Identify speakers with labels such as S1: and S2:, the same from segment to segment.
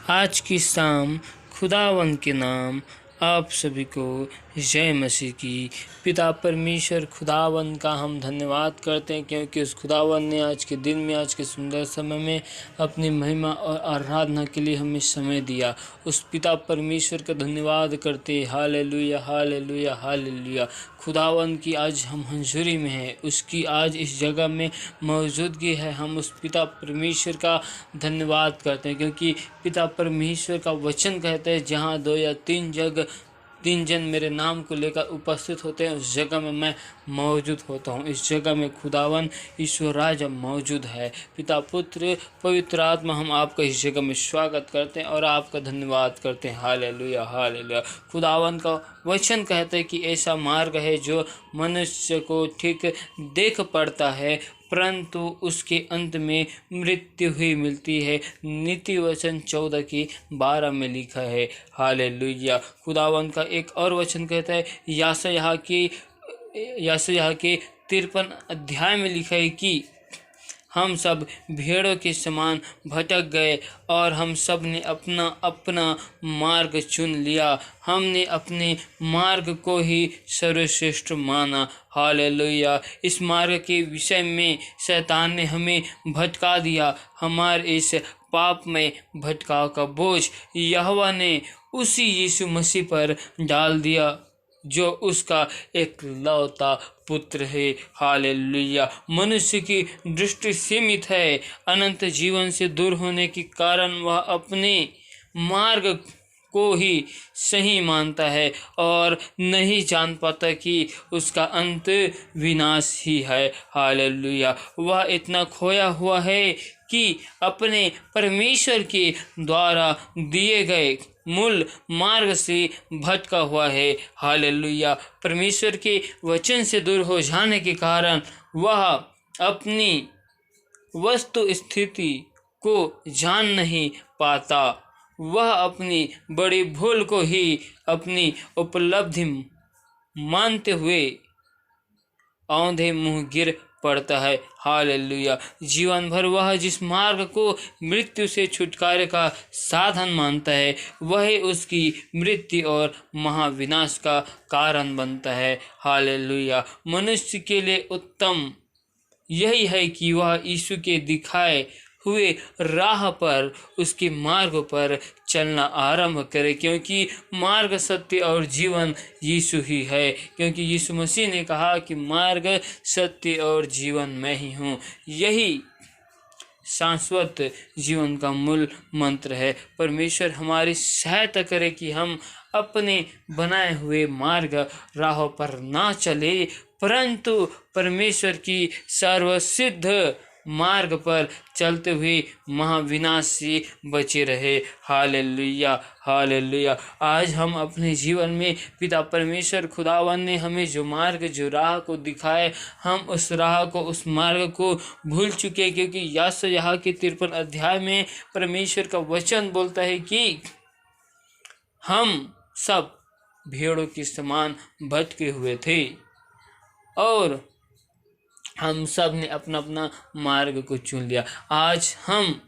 S1: आज की शाम खुदावन के नाम आप सभी को जय मसीह की। पिता परमेश्वर खुदावन का हम धन्यवाद करते हैं, क्योंकि उस खुदावन ने आज के दिन में, आज के सुंदर समय में अपनी महिमा और आराधना के लिए हमें समय दिया। उस पिता परमेश्वर का धन्यवाद करते, हालेलुया हालेलुया हालेलुया। खुदावन की आज हम हंजूरी में हैं, उसकी आज इस जगह में मौजूदगी है। हम उस पिता परमेश्वर का धन्यवाद करते हैं, क्योंकि पिता परमेश्वर का वचन कहते हैं, जहाँ 2 या 3 जन मेरे नाम को लेकर उपस्थित होते हैं, उस जगह में मैं मौजूद होता हूँ। इस जगह में खुदावन ईश्वर राजा मौजूद है। पिता पुत्र पवित्र आत्मा, हम आपका इस जगह में स्वागत करते हैं और आपका धन्यवाद करते हैं। Hallelujah hallelujah. खुदावन का वचन कहते हैं कि ऐसा मार्ग है जो मनुष्य को ठीक देख पड़ता है, परंतु उसके अंत में मृत्यु ही मिलती है। नीति वचन 14:12 में लिखा है। हालेलुया। खुदावन का एक और वचन कहता है, यशायाह के 53 अध्याय में लिखा है कि हम सब भेड़ों के समान भटक गए और हम सब ने अपना अपना मार्ग चुन लिया। हमने अपने मार्ग को ही सर्वश्रेष्ठ माना। हालेलुया। इस मार्ग के विषय में शैतान ने हमें भटका दिया। हमारे इस पाप में भटकाव का बोझ यहोवा ने उसी यीशु मसीह पर डाल दिया, जो उसका एकलौता पुत्र है। हालेलुया। मनुष्य की दृष्टि सीमित है। अनंत जीवन से दूर होने के कारण वह अपने मार्ग को ही सही मानता है और नहीं जान पाता कि उसका अंत विनाश ही है। हालेलुया। वह इतना खोया हुआ है कि अपने परमेश्वर के द्वारा दिए गए मूल मार्ग से भटका हुआ है। हालेलुया। परमेश्वर के वचन से दूर हो जाने के कारण वह अपनी वस्तु स्थिति को जान नहीं पाता। वह अपनी बड़ी भूल को ही अपनी उपलब्धि मानते हुए औंधे मुंह गिर पड़ता है। हालेलुया। जीवन भर वह जिस मार्ग को मृत्यु से छुटकारे का साधन मानता है, वही उसकी मृत्यु और महाविनाश का कारण बनता है। हालेलुया। मनुष्य के लिए उत्तम यही है कि वह यीशु के दिखाए हुए राह पर, उसके मार्ग पर चलना आरंभ करे, क्योंकि मार्ग, सत्य और जीवन यीशु ही है। क्योंकि यीशु मसीह ने कहा कि मार्ग, सत्य और जीवन मैं ही हूँ। यही शाश्वत जीवन का मूल मंत्र है। परमेश्वर हमारी सहायता करे कि हम अपने बनाए हुए मार्ग, राहों पर ना चले, परंतु परमेश्वर की सर्वसिद्ध मार्ग पर चलते हुए महाविनाश से बचे रहे। Hallelujah hallelujah. आज हम अपने जीवन में पिता परमेश्वर खुदावन ने हमें जो मार्ग, जो राह को दिखाए, हम उस राह को, उस मार्ग को भूल चुके, क्योंकि यशायाह के 53 अध्याय में परमेश्वर का वचन बोलता है कि हम सब भेड़ों के समान भटके हुए थे और हम सब ने अपना अपना मार्ग को चुन लिया। आज हम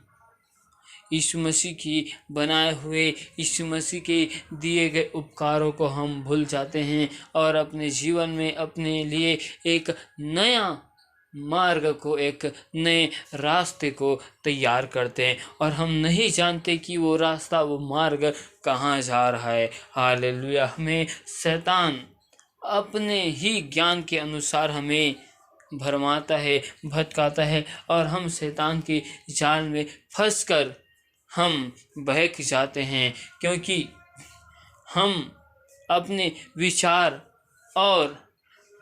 S1: यीशु मसीह की बनाए हुए, यीशु मसीह के दिए गए उपकारों को हम भूल जाते हैं और अपने जीवन में अपने लिए एक नया मार्ग को, एक नए रास्ते को तैयार करते हैं और हम नहीं जानते कि वो रास्ता, वो मार्ग कहाँ जा रहा है। हालेलुया। हमें शैतान अपने ही ज्ञान के अनुसार हमें भरमाता है, भटकाता है और हम शैतान के जाल में फंसकर हम बहक जाते हैं, क्योंकि हम अपने विचार और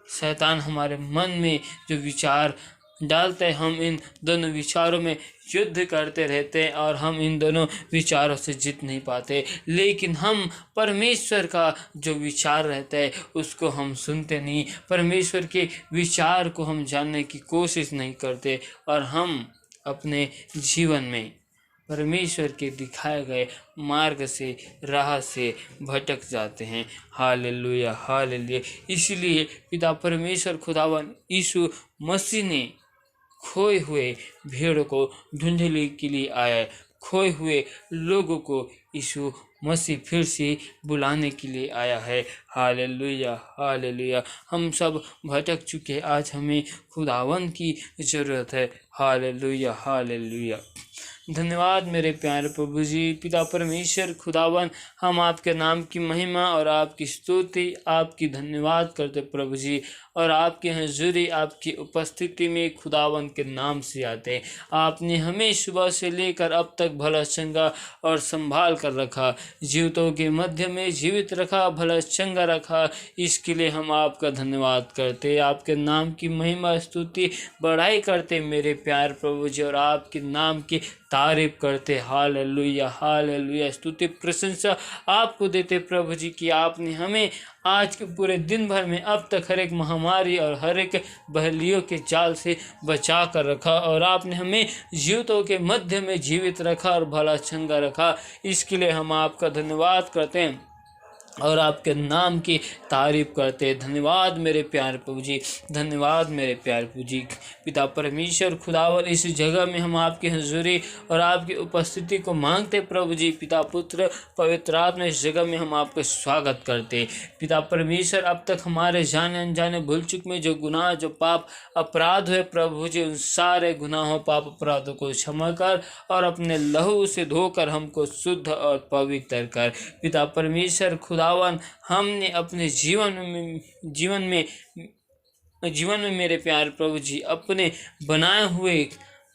S1: शैतान हमारे मन में जो विचार डालते हैं, हम इन दोनों विचारों में युद्ध करते रहते हैं और हम इन दोनों विचारों से जीत नहीं पाते। लेकिन हम परमेश्वर का जो विचार रहता है उसको हम सुनते नहीं, परमेश्वर के विचार को हम जानने की कोशिश नहीं करते और हम अपने जीवन में परमेश्वर के दिखाए गए मार्ग से, राह से भटक जाते हैं। Hallelujah hallelujah. इसलिए पिता परमेश्वर खुदावन यीशु मसीह ने खोए हुए भेड़ को ढूंढने के लिए आया है। खोए हुए लोगों को यीशु मसीह फिर से बुलाने के लिए आया है। Hallelujah, hallelujah. हम सब भटक चुके, आज हमें खुदावन की ज़रूरत है। Hallelujah, hallelujah. धन्यवाद मेरे प्यारे प्रभु जी, पिता परमेश्वर खुदावन, हम आपके नाम की महिमा और आपकी स्तुति, आपकी धन्यवाद करते प्रभु जी, और आपकी हजूरी, आपकी उपस्थिति में खुदावन के नाम से आते। आपने हमें सुबह से लेकर अब तक भला चंगा और संभाल कर रखा, जीवितों के मध्य में जीवित रखा, भला चंगा रखा। इसके लिए हम आपका धन्यवाद करते, आपके नाम की महिमा स्तुति बढ़ाई करते मेरे प्यार प्रभु जी, और आपके नाम की तारीफ करते। Hallelujah, hallelujah. स्तुति प्रशंसा आपको देते प्रभु जी कि आपने हमें आज के पूरे दिन भर में अब तक हर एक महामारी और हर एक बहलियों के जाल से बचा कर रखा, और आपने हमें जीवितों के मध्य में जीवित रखा और भला चंगा रखा। इसके लिए हम आपका धन्यवाद करते हैं और आपके नाम की तारीफ करते हैं। धन्यवाद मेरे प्यारे प्रभु जी, धन्यवाद मेरे प्यारे प्रभु जी। पिता परमेश्वर खुदावर, इस जगह में हम आपकी हजूरी और आपकी उपस्थिति को मांगते प्रभु जी। पिता पुत्र पवित्र आत्मा, इस जगह में हम आपका स्वागत करते। पिता परमेश्वर, अब तक हमारे जाने अनजाने भूल चुक में जो गुनाह, जो पाप अपराध हुए प्रभु जी, उन सारे गुनाहों पाप अपराधों को क्षमा कर और अपने लहू से धोकर हमको शुद्ध और पवित्र कर। पिता परमेश्वर खुदावन, हमने अपने जीवन में मेरे प्यारे प्रभु जी अपने बनाए हुए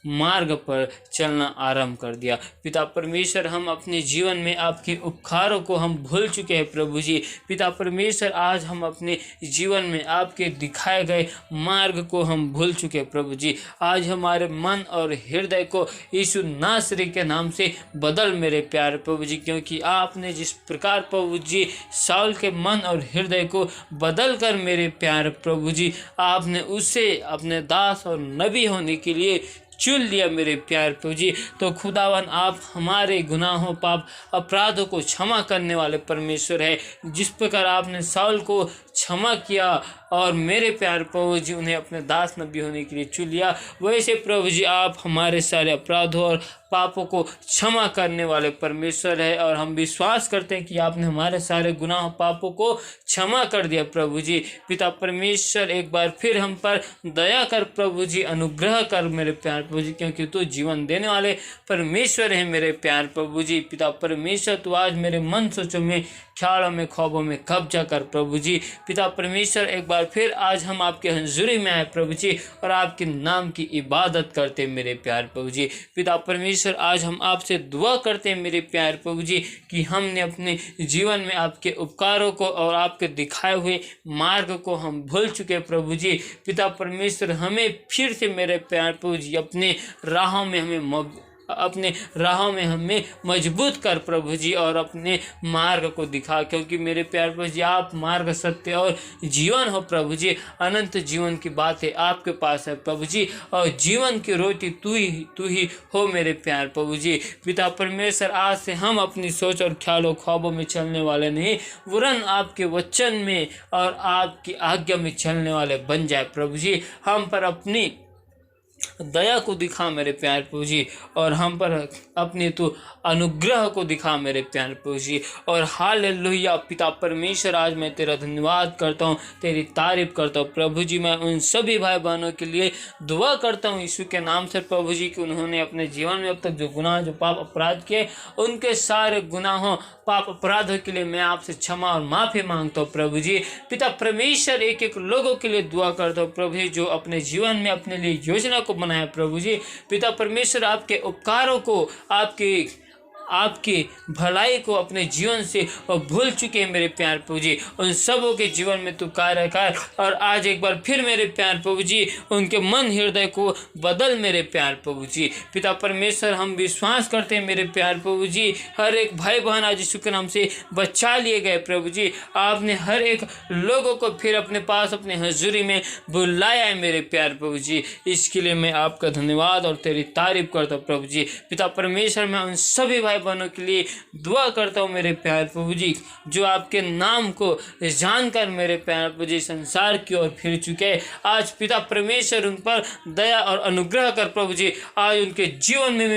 S1: मार्ग पर चलना आरंभ कर दिया। पिता परमेश्वर, हम अपने जीवन में आपके उपकारों को हम भूल चुके हैं प्रभु जी। पिता परमेश्वर, आज हम अपने जीवन में आपके दिखाए गए मार्ग को हम भूल चुके हैं प्रभु जी। आज हमारे मन और हृदय को यीशु नासरी के नाम से बदल मेरे प्यारे प्रभु जी, क्योंकि आपने जिस प्रकार प्रभु जी शाऊल के मन और हृदय को बदल कर मेरे प्यारे प्रभु जी, आपने उसे अपने दास और नबी होने के लिए चुन लिया मेरे प्यार प्रभु जी। तो खुदावन, आप हमारे गुनाहों पाप अपराधों को क्षमा करने वाले परमेश्वर है। जिस प्रकार आपने शाऊल को क्षमा किया और मेरे प्यार प्रभु जी उन्हें अपने दास नबी होने के लिए चुन लिया, वैसे प्रभु जी आप हमारे सारे अपराधों और पापों को क्षमा करने वाले परमेश्वर है। और हम विश्वास करते हैं कि आपने हमारे सारे गुनाह पापों को क्षमा कर दिया प्रभु जी। पिता परमेश्वर, एक बार फिर हम पर दया कर प्रभु जी, अनुग्रह कर मेरे प्यार प्रभु जी, क्योंकि तू जीवन देने वाले परमेश्वर है मेरे प्यार प्रभु जी। पिता परमेश्वर, तू आज मेरे मन सोचों में, ख्यालों में, ख्वाबों में कब्जा कर प्रभु जी। पिता परमेश्वर, एक बार फिर आज हम आपके हजूरी में आए प्रभु जी, और आपके नाम की इबादत करते मेरे प्यार प्रभु जी। पिता परमेश्वर, आज हम आपसे दुआ करते हैं मेरे प्यार प्रभु जी, कि हमने अपने जीवन में आपके उपकारों को और आपके दिखाए हुए मार्ग को हम भूल चुके प्रभु जी। पिता परमेश्वर, हमें फिर से मेरे प्यार प्रभु जी अपने राहों में हमें मजबूत कर प्रभु जी, और अपने मार्ग को दिखा, क्योंकि मेरे प्यार प्रभु जी आप मार्ग, सत्य और जीवन हो प्रभु जी। अनंत जीवन की बातें आपके पास है प्रभु जी, और जीवन की रोटी तू ही हो मेरे प्यार प्रभु जी। पिता परमेश्वर, आज से हम अपनी सोच और ख्यालों ख्वाबों में चलने वाले नहीं, वरन आपके वचन में और आपकी आज्ञा में चलने वाले बन जाए प्रभु जी। हम पर अपनी दया को दिखा मेरे प्यार प्रभु जी, और हम पर अपने तो अनुग्रह को दिखा मेरे प्यार प्रभु जी। और हालेलुया पिता परमेश्वर, आज मैं तेरा धन्यवाद करता हूँ, तेरी तारीफ करता हूँ प्रभु जी। मैं उन सभी भाई बहनों के लिए दुआ करता हूँ यीशु के नाम से प्रभु जी, कि उन्होंने अपने जीवन में अब तक जो गुनाह, जो पाप अपराध किए, उनके सारे गुनाहों पाप अपराधों के लिए मैं आपसे क्षमा और माफ़ी मांगता हूँ प्रभु जी। पिता परमेश्वर, एक एक लोगों के लिए दुआ करता हूँ प्रभु जी, जो अपने जीवन में अपने लिए योजना को बनाया प्रभु जी। पिता परमेश्वर, आपके उपकारों को, आपकी भलाई को अपने जीवन से भूल चुके हैं मेरे प्यार प्रभु जी। उन सबों के जीवन में तू कार्य कर, और आज एक बार फिर मेरे प्यार प्रभु जी उनके मन हृदय को बदल मेरे प्यार प्रभु जी। पिता परमेश्वर, हम विश्वास करते हैं मेरे प्यार प्रभु जी, हर एक भाई बहन आज यीशु के नाम से बचा लिए गए प्रभु जी। आपने हर एक लोगों को फिर अपने पास, अपने हजूरी में बुलाया है मेरे प्यार प्रभु जी। इसके लिए मैं आपका धन्यवाद और तेरी तारीफ करता हूँ प्रभु जी। पिता परमेश्वर, मैं उन सभी भाई भाई बहनों के लिए दुआ करता हूँ मेरे प्यारे प्रभु जी, जो आपके नाम को जानकर मेरे प्यारे प्रभु जी संसार की ओर फिर चुके। आज पिता परमेश्वर उन पर दया और अनुग्रह कर प्रभु जी। आज उनके जीवन में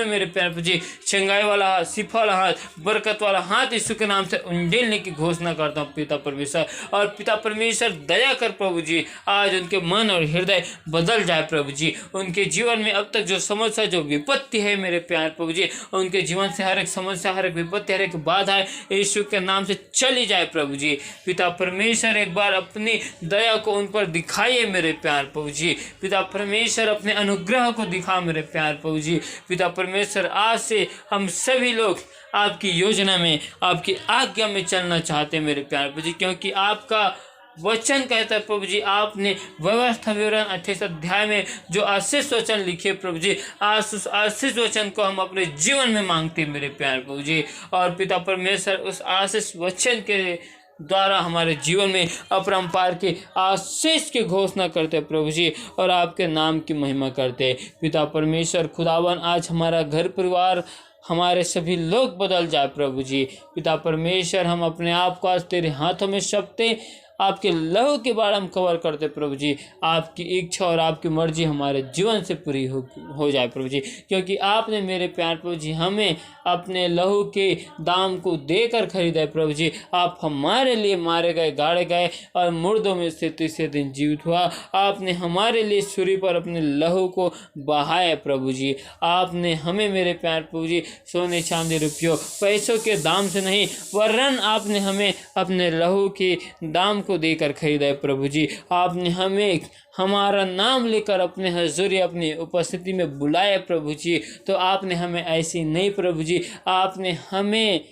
S1: मेरे प्यारे प्रभु जी चंगाई वाला हाथ, शिफा वाला हाथ, बरकत वाला हाथ यीशु के नाम से उंडेलने की घोषणा करता हूँ पिता परमेश्वर। और पिता परमेश्वर दया कर प्रभु जी, आज उनके मन और हृदय बदल जाए प्रभु जी। उनके जीवन में अब तक जो समस्या, जो विपत्ति है मेरे प्यारे प्रभु जी, उनके जीवन से हर एक समस्या, हर एक विपत्ति, हर एक बाधा यीशु के नाम से चली जाए प्रभु जी। पिता परमेश्वर एक बार अपनी दया को उन पर दिखाइए मेरे प्यारे प्रभु जी। पिता परमेश्वर अपने अनुग्रह को दिखा मेरे प्यारे प्रभु जी। पिता परमेश्वर आज से हम सभी लोग आपकी योजना में, आपकी आज्ञा में चलना चाहते हैं मेरे प्यारे प्रभु जी, क्योंकि आपका वचन कहता है प्रभु जी, आपने व्यवस्था विवरण 28 अध्याय में जो आशीष वचन लिखे प्रभु जी, आज उस आशीष वचन को हम अपने जीवन में मांगते हैं मेरे प्यारे प्रभु जी। और पिता परमेश्वर उस आशीष वचन के द्वारा हमारे जीवन में अपरंपार के आशीष की घोषणा करते हैं प्रभु जी, और आपके नाम की महिमा करते हैं। पिता परमेश्वर खुदावन, आज हमारा घर परिवार, हमारे सभी लोग बदल जाए प्रभु जी। पिता परमेश्वर, हम अपने आप को आज तेरे हाथों में सौंपते, आपके लहू के बारे हम कवर करते प्रभु जी। आपकी इच्छा और आपकी मर्जी हमारे जीवन से पूरी हो जाए प्रभु जी, क्योंकि आपने मेरे प्यार प्रभु जी हमें अपने लहू के दाम को देकर खरीदा है प्रभु जी। आप हमारे लिए मारे गए, गाड़े गए और मुर्दों में से तीसरे दिन जीवित हुआ। आपने हमारे लिए सूली पर अपने लहू को बहाया प्रभु जी। आपने हमें मेरे प्यार प्रभु जी सोने, चांदी, रुपयों, पैसों के दाम से नहीं, वरन आपने हमें अपने लहू के दाम को देकर खरीदा है प्रभु जी। आपने हमें हमारा नाम लेकर अपने हजूरी, अपनी उपस्थिति में बुलाया प्रभु जी। तो आपने हमें ऐसी नहीं प्रभु जी, आपने हमें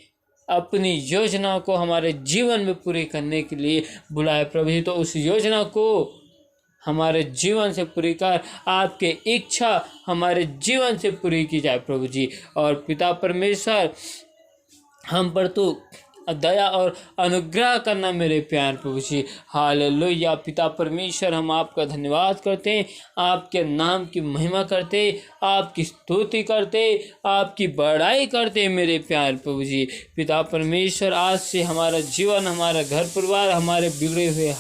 S1: अपनी योजना को हमारे जीवन में पूरी करने के लिए बुलाया प्रभु जी। तो उस योजना को हमारे जीवन से पूरी कर, आपके इच्छा हमारे जीवन से पूरी की जाए प्रभु जी। और पिता परमेश्वर, हम पर तो दया और अनुग्रह करना मेरे प्यार प्रभु जी। हालेलुया। पिता परमेश्वर, हम आपका धन्यवाद करते हैं, आपके नाम की महिमा करते, आपकी स्तुति करते, आपकी बड़ाई करते मेरे प्यार प्रभु जी। पिता परमेश्वर, आज से हमारा जीवन, हमारा घर परिवार, हमारे बिगड़े हुए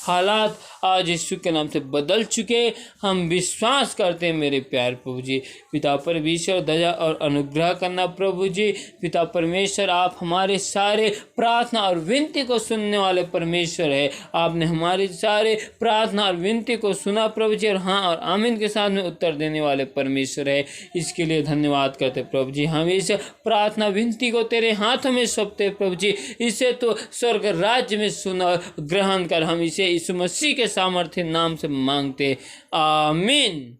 S1: हालात आज यीशु के नाम से बदल चुके, हम विश्वास करते हैं मेरे प्यार प्रभु जी। पिता परमेश्वर, दया और अनुग्रह करना प्रभु जी। पिता परमेश्वर, आप हमारे सारे प्रार्थना और विनती को सुनने वाले परमेश्वर है। आपने हमारे सारे प्रार्थना और विनती को सुना प्रभु जी, और हाँ और आमीन के साथ में उत्तर देने वाले परमेश्वर है। इसके लिए धन्यवाद करते प्रभु जी। हम इस प्रार्थना विनती को तेरे हाथों में सौंपते प्रभु जी। इसे तो स्वर्ग राज्य में सुना, ग्रहण कर। हम इसे यीशु मसीह के सामर्थ्य नाम से मांगते, आमीन।